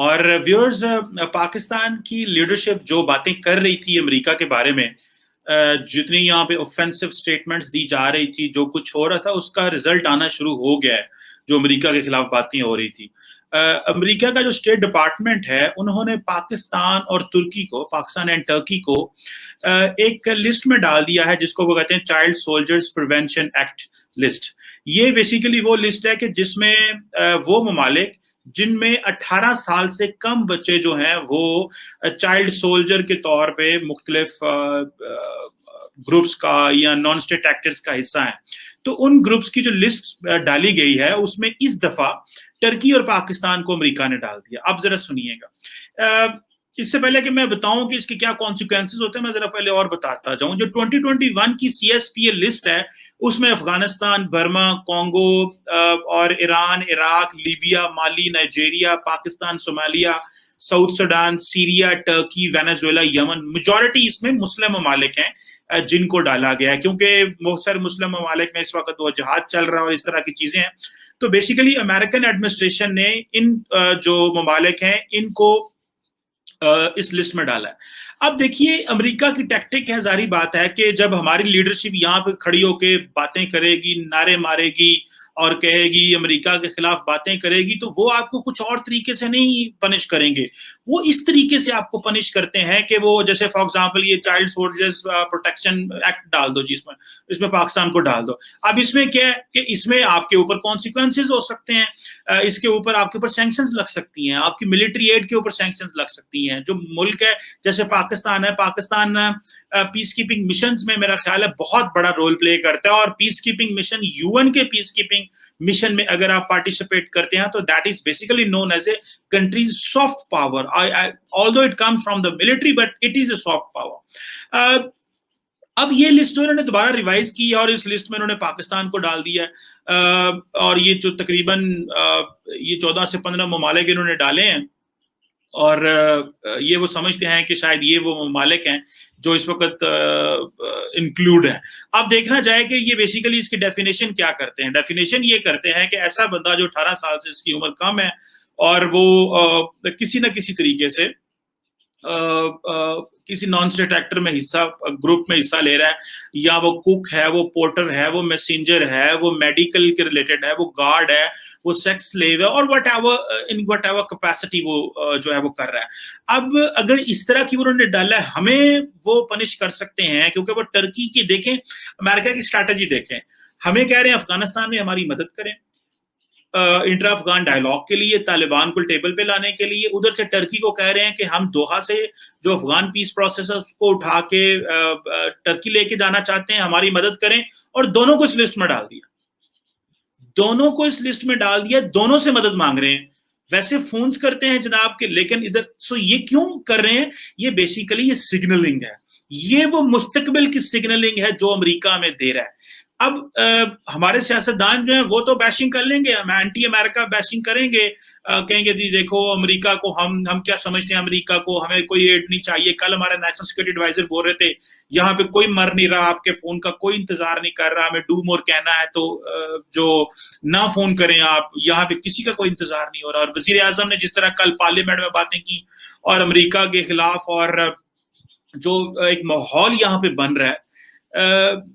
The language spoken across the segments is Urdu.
اور ویورز، پاکستان کی لیڈرشپ جو باتیں کر رہی تھی امریکہ کے بارے میں، جتنی یہاں پہ اوفینسو سٹیٹمنٹس دی جا رہی تھی، جو کچھ ہو رہا تھا، اس کا رزلٹ آنا شروع ہو گیا ہے. جو امریکہ کے خلاف باتیں ہو رہی تھی، امریکہ کا جو اسٹیٹ ڈپارٹمنٹ ہے انہوں نے پاکستان اور ترکی کو، پاکستان اینڈ ٹرکی کو ایک لسٹ میں ڈال دیا ہے جس کو وہ کہتے ہیں child soldiers prevention act list. یہ بیسیکلی وہ لسٹ ہے کہ جس میں وہ ممالک جن میں 18 سال سے کم بچے جو ہیں وہ چائلڈ سولجر کے طور پہ مختلف گروپس کا یا نان اسٹیٹ ایکٹرز کا حصہ ہیں، تو ان گروپس کی جو لسٹ ڈالی گئی ہے اس میں اس دفعہ ٹرکی اور پاکستان کو امریکہ نے ڈال دیا. اب ذرا سنیے گا. اس سے پہلے کہ میں بتاؤں کہ اس کے کیا کانسیکوینسز ہوتے ہیں، میں ذرا پہلے اور بتاتا جاؤں. جو 2021 کی CSPA لسٹ ہے اس میں افغانستان، برما، کانگو اور Iran, Iraq, Libya, Mali, Nigeria, Pakistan, Somalia, South Sudan, Syria, Turkey, Venezuela, Yemen, majority اس میں مسلم ممالک ہیں جن کو ڈالا گیا ہے، کیونکہ بہت سارے مسلم ممالک میں اس وقت وہ جہاد چل رہا ہے اور اس طرح کی چیزیں ہیں. تو بیسیکلی امریکن ایڈمنسٹریشن نے ان جو ممالک ہیں ان کو اس لسٹ میں ڈالا ہے. اب دیکھیے امریکہ کی ٹیکٹک ہے، ظاہری بات ہے کہ جب ہماری لیڈرشپ یہاں پہ کھڑی ہو کے باتیں کرے گی، نعرے مارے گی اور کہے گی امریکہ کے خلاف باتیں کرے گی، تو وہ آپ کو کچھ اور طریقے سے نہیں پنش کریں گے. وہ اس طریقے سے آپ کو پنش کرتے ہیں کہ وہ جیسے فار ایگزامپل یہ چائلڈ سولجرز پروٹیکشن ایکٹ ڈال دو، جس میں اس میں پاکستان کو ڈال دو. اب اس میں کیا ہے کہ اس میں آپ کے اوپر کانسیکوینسز ہو سکتے ہیں، اس کے اوپر آپ کے اوپر سینکشنز لگ سکتی ہیں، آپ کی ملٹری ایڈ کے اوپر سینکشنز لگ سکتی ہیں. جو ملک ہے جیسے پاکستان ہے، پاکستان پیس کیپنگ مشنز میں میرا خیال ہے بہت بڑا رول پلے کرتا ہے، اور پیس کیپنگ مشن UN کے پیس کیپنگ مشن میں اگر آپ پارٹیسپیٹ کرتے ہیں تو that is basically known as a country's soft power. although it comes from the military but it is a soft power. اب یہ لسٹ جو انہوں نے دوبارہ ریوائز کی اور اس لسٹ میں انہوں نے پاکستان کو ڈال دیا ہے، اور یہ جو تقریباً یہ 14 سے 15 ممالک انہوں نے ڈالے ہیں، اور یہ وہ سمجھتے ہیں کہ شاید یہ وہ ممالک ہیں جو اس وقت انکلوڈ ہیں. اب دیکھنا جائے کہ یہ بیسیکلی اس کی ڈیفینیشن کیا کرتے ہیں. ڈیفینیشن یہ کرتے ہیں کہ ایسا بندہ جو 18 سال سے اس کی عمر کم ہے اور وہ کسی نہ کسی طریقے سے کسی نان اسٹیٹ ایکٹر میں گروپ میں حصہ لے رہا ہے، یا وہ کوک ہے، وہ پورٹر ہے، وہ میسنجر ہے، وہ میڈیکل کے ریلیٹڈ ہے، وہ گارڈ ہے، وہ سیکس سلیو ہے، اور وٹ ایور کیپیسٹی وہ جو ہے وہ کر رہا ہے. اب اگر اس طرح کی انہوں نے ڈالا ہے، ہمیں وہ پنش کر سکتے ہیں، کیونکہ وہ ٹرکی کی دیکھیں، امریکہ کی اسٹریٹجی دیکھیں. ہمیں کہہ رہے ہیں افغانستان میں ہماری مدد کریں انٹرا افغان ڈائلاگ کے لیے، طالبان کو ٹیبل پہ لانے کے لیے. ادھر سے ٹرکی کو کہہ رہے ہیں کہ ہم دوحہ سے جو افغان پیس پروسیس ہے اس کو اٹھا کے ٹرکی لے کے جانا چاہتے ہیں، ہماری مدد کریں. اور دونوں کو اس لسٹ میں ڈال دیا، دونوں کو اس لسٹ میں ڈال دیا، دونوں سے مدد مانگ رہے ہیں. ویسے فونز کرتے ہیں جناب کے، لیکن ادھر یہ کیوں کر رہے ہیں؟ یہ بیسیکلی یہ سگنلنگ ہے، یہ وہ مستقبل کی سگنلنگ ہے جو امریکہ میں دے رہا ہے. اب ہمارے سیاستدان جو ہیں وہ تو بیشنگ کر لیں گے، ہم اینٹی امریکہ بیشنگ کریں گے، کہیں گے جی دیکھو امریکہ کو ہم کیا سمجھتے ہیں، امریکہ کو ہمیں کوئی ایڈ نہیں چاہیے. کل ہمارے نیشنل سیکورٹی ایڈوائزر بول رہے تھے یہاں پہ کوئی مر نہیں رہا، آپ کے فون کا کوئی انتظار نہیں کر رہا، ہمیں ڈو مور کہنا ہے تو جو نہ فون کریں آپ، یہاں پہ کسی کا کوئی انتظار نہیں ہو رہا. اور وزیر اعظم نے جس طرح کل پارلیمنٹ میں باتیں کی اور امریکہ کے خلاف، اور جو ایک ماحول یہاں پہ بن رہا ہے،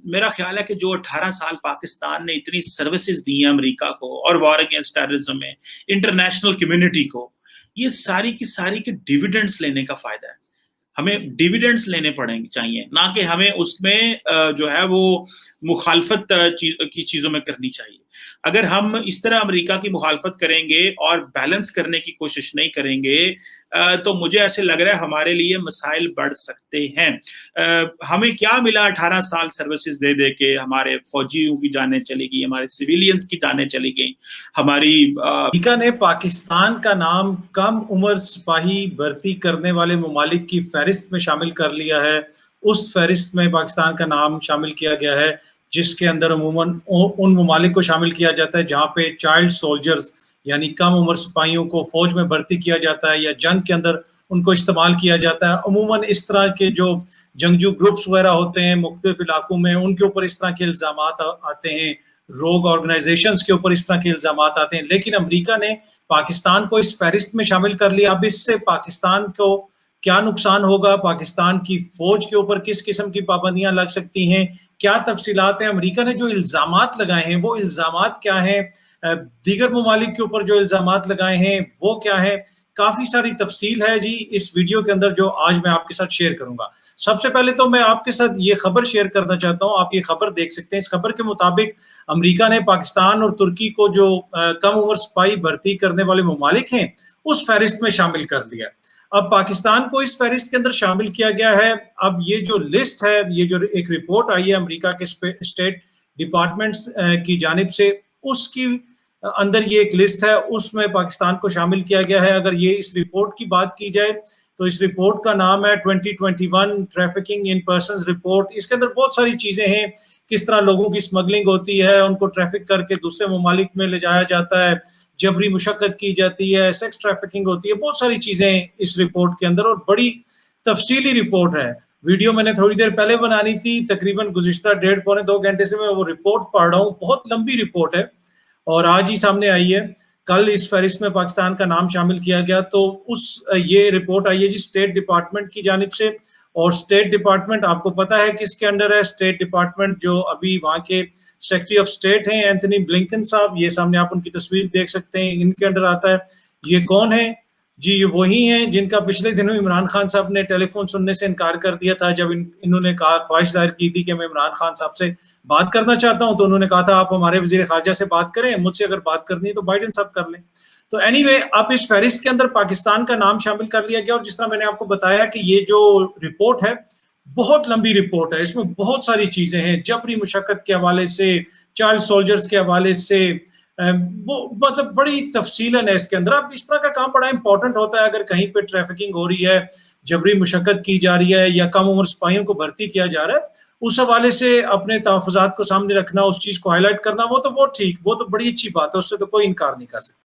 میرا خیال ہے کہ جو 18 سال پاکستان نے اتنی سروسز دی ہیں امریکہ کو اور وار اگینسٹ ٹیررزم میں انٹرنیشنل کمیونٹی کو، یہ ساری کی ساری کے ڈیویڈنڈز لینے کا فائدہ ہے. ہمیں ڈیویڈنڈز لینے پڑیں گے چاہیے، نہ کہ ہمیں اس میں جو ہے وہ مخالفت کی چیزوں میں کرنی چاہیے. اگر ہم اس طرح امریکہ کی مخالفت کریں گے اور بیلنس کرنے کی کوشش نہیں کریں گے تو مجھے ایسے لگ رہا ہے ہمارے لیے مسائل بڑھ سکتے ہیں. ہمیں کیا ملا 18 سال سروسز دے دے کے؟ ہمارے فوجیوں کی جانیں چلی گئی، ہمارے سویلینز کی جانیں چلی گئی. ہماری امریکہ نے پاکستان کا نام کم عمر سپاہی بھرتی کرنے والے ممالک کی فہرست میں شامل کر لیا ہے. اس فہرست میں پاکستان کا نام شامل کیا گیا ہے جس کے اندر عموماً ان ممالک کو شامل کیا جاتا ہے جہاں پہ چائلڈ سولجرز یعنی کم عمر سپاہیوں کو فوج میں بھرتی کیا جاتا ہے یا جنگ کے اندر ان کو استعمال کیا جاتا ہے. عموماً اس طرح کے جو جنگجو گروپس وغیرہ ہوتے ہیں مختلف علاقوں میں، ان کے اوپر اس طرح کے الزامات آتے ہیں روگ آرگنائزیشنز کے اوپر اس طرح کے الزامات آتے ہیں، لیکن امریکہ نے پاکستان کو اس فہرست میں شامل کر لیا۔ اب اس سے پاکستان کو کیا نقصان ہوگا، پاکستان کی فوج کے اوپر کس قسم کی پابندیاں لگ سکتی ہیں، کیا تفصیلات ہیں، امریکہ نے جو الزامات لگائے ہیں وہ الزامات کیا ہیں، دیگر ممالک کے اوپر جو الزامات لگائے ہیں وہ کیا ہے، کافی ساری تفصیل ہے جی اس ویڈیو کے اندر جو آج میں آپ کے ساتھ شیئر کروں گا۔ سب سے پہلے تو میں آپ کے ساتھ یہ خبر شیئر کرنا چاہتا ہوں، آپ یہ خبر دیکھ سکتے ہیں۔ اس خبر کے مطابق امریکہ نے پاکستان اور ترکی کو جو کم عمر سپاہی بھرتی کرنے والے ممالک ہیں اس فہرست میں شامل کر لیا۔ اب پاکستان کو اس فہرست کے اندر شامل کیا گیا ہے۔ اب یہ جو لسٹ ہے، یہ جو ایک رپورٹ آئی ہے امریکہ کے اسٹیٹ ڈپارٹمنٹس کی جانب سے، اس کی اندر یہ ایک لسٹ ہے، اس میں پاکستان کو شامل کیا گیا ہے۔ اگر یہ اس رپورٹ کی بات کی جائے تو اس رپورٹ کا نام ہے 2021 ٹریفکنگ ان پرسنز رپورٹ۔ اس کے اندر بہت ساری چیزیں ہیں، کس طرح لوگوں کی اسمگلنگ ہوتی ہے، ان کو ٹریفک کر کے دوسرے ممالک میں لے جایا جاتا ہے، جبری مشقت کی جاتی ہے، سیکس ٹریفکنگ ہوتی ہے، بہت ساری چیزیں اس رپورٹ کے اندر، اور بڑی تفصیلی رپورٹ ہے۔ ویڈیو میں نے تھوڑی دیر پہلے بنانی تھی، تقریباً گزشتہ 1.5-2 گھنٹے سے میں وہ رپورٹ پڑھ رہا ہوں، بہت لمبی رپورٹ ہے اور آج ہی سامنے آئی ہے۔ کل اس فہرست میں پاکستان کا نام شامل کیا گیا، تو یہ رپورٹ آئی ہے جی اسٹیٹ ڈپارٹمنٹ کی جانب سے، اور اسٹیٹ ڈپارٹمنٹ آپ کو پتا ہے کس کے انڈر ہے۔ اسٹیٹ ڈپارٹمنٹ جو ابھی وہاں کے سیکرٹری آف اسٹیٹ ہیں اینتھنی بلنکن صاحب، یہ سامنے آپ ان کی تصویر دیکھ سکتے ہیں، ان کے انڈر آتا ہے۔ یہ کون ہے جی؟ یہ وہی ہیں جن کا پچھلے دنوں عمران خان صاحب نے ٹیلی فون سننے سے انکار کر دیا تھا، جب انہوں نے کہا، خواہش ظاہر کی تھی کہ میں عمران خان صاحب سے بات کرنا چاہتا ہوں، تو انہوں نے کہا تھا آپ ہمارے وزیر خارجہ سے بات کریں، مجھ سے اگر بات کرنی ہے تو بائیڈن صاحب کر لیں۔ تو اینی وے، اب اس فہرست کے اندر پاکستان کا نام شامل کر لیا گیا، اور جس طرح میں نے آپ کو بتایا کہ یہ جو رپورٹ ہے بہت لمبی رپورٹ ہے، اس میں بہت ساری چیزیں ہیں، جبری مشقت کے حوالے سے، چائلڈ سولجرز کے حوالے سے، وہ مطلب بڑی تفصیلاً ہے اس کے اندر۔ اب اس طرح کا کام بڑا امپورٹنٹ ہوتا ہے، اگر کہیں پہ ٹریفکنگ ہو رہی ہے، جبری مشقت کی جا رہی ہے، یا کم عمر سپاہیوں کو بھرتی کیا جا رہا ہے، اس حوالے سے اپنے تحفظات کو سامنے رکھنا، اس چیز کو ہائی لائٹ کرنا، وہ تو بہت ٹھیک، وہ تو بڑی اچھی بات ہے، اس سے تو کوئی انکار نہیں کر سکتا۔